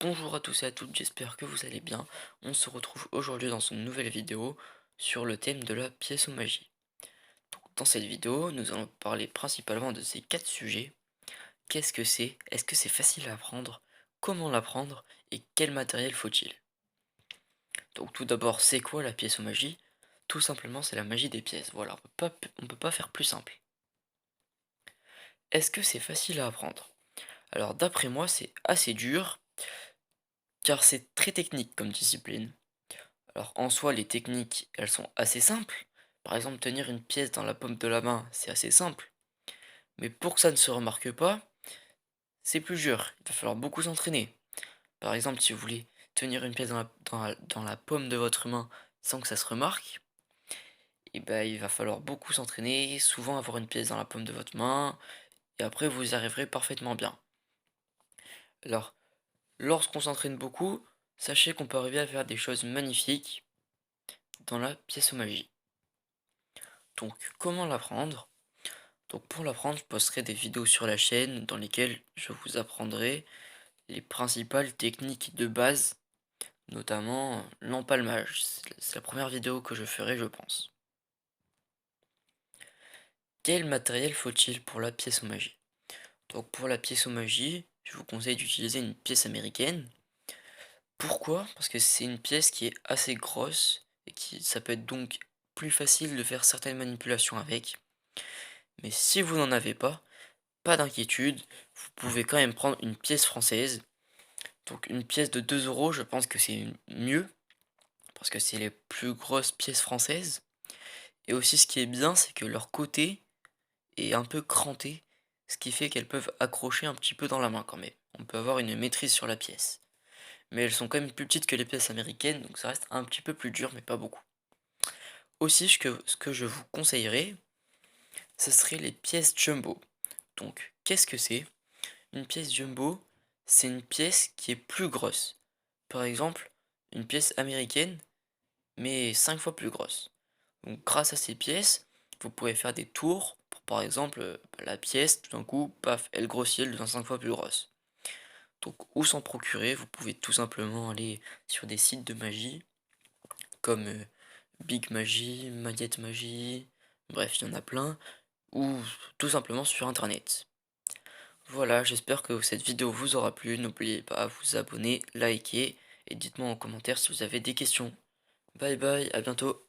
Bonjour à tous et à toutes, j'espère que vous allez bien. On se retrouve aujourd'hui dans une nouvelle vidéo sur le thème de la pièce aux magies. Dans cette vidéo, nous allons parler principalement de ces quatre sujets. Qu'est-ce que c'est? Est-ce que c'est facile à apprendre? Comment l'apprendre? Et quel matériel faut-il? Donc tout d'abord, c'est quoi la pièce aux magies? Tout simplement, c'est la magie des pièces. Voilà, on peut pas faire plus simple. Est-ce que c'est facile à apprendre? Alors d'après moi, c'est assez dur, car c'est très technique comme discipline. Alors en soi, les techniques, elles sont assez simples. Par exemple, tenir une pièce dans la paume de la main, c'est assez simple. Mais pour que ça ne se remarque pas, c'est plus dur. Il va falloir beaucoup s'entraîner. Par exemple, si vous voulez tenir une pièce dans la paume de votre main sans que ça se remarque, et ben, il va falloir beaucoup s'entraîner, souvent avoir une pièce dans la paume de votre main, et après vous y arriverez parfaitement bien. Alors, lorsqu'on s'entraîne beaucoup, sachez qu'on peut arriver à faire des choses magnifiques dans la pièce aux magie. Donc, comment l'apprendre? Donc pour l'apprendre, je posterai des vidéos sur la chaîne dans lesquelles je vous apprendrai les principales techniques de base, notamment l'empalmage. C'est la première vidéo que je ferai, je pense. Quel matériel faut-il pour la pièce aux magie? Donc pour la pièce aux magie, je vous conseille d'utiliser une pièce américaine. Pourquoi? Parce que c'est une pièce qui est assez grosse et qui ça peut être donc plus facile de faire certaines manipulations avec. Mais si vous n'en avez pas, pas d'inquiétude, vous pouvez quand même prendre une pièce française. Donc une pièce de 2 euros, je pense que c'est mieux, parce que c'est les plus grosses pièces françaises. Et aussi ce qui est bien, c'est que leur côté est un peu cranté, ce qui fait qu'elles peuvent accrocher un petit peu dans la main quand même. On peut avoir une maîtrise sur la pièce. Mais elles sont quand même plus petites que les pièces américaines, donc ça reste un petit peu plus dur, mais pas beaucoup. Aussi, ce que je vous conseillerais, ce serait les pièces jumbo. Donc, qu'est-ce que c'est? Une pièce jumbo, c'est une pièce qui est plus grosse. Par exemple, une pièce américaine, mais 5 fois plus grosse. Donc grâce à ces pièces, vous pouvez faire des tours pour par exemple la pièce, tout d'un coup, paf, elle grossit, elle devient 5 fois plus grosse. Donc où s'en procurer, vous pouvez tout simplement aller sur des sites de magie comme Big Magie, Maguette Magie, bref, il y en a plein, ou tout simplement sur internet. Voilà, j'espère que cette vidéo vous aura plu, n'oubliez pas à vous abonner, liker et dites-moi en commentaire si vous avez des questions. Bye bye, à bientôt.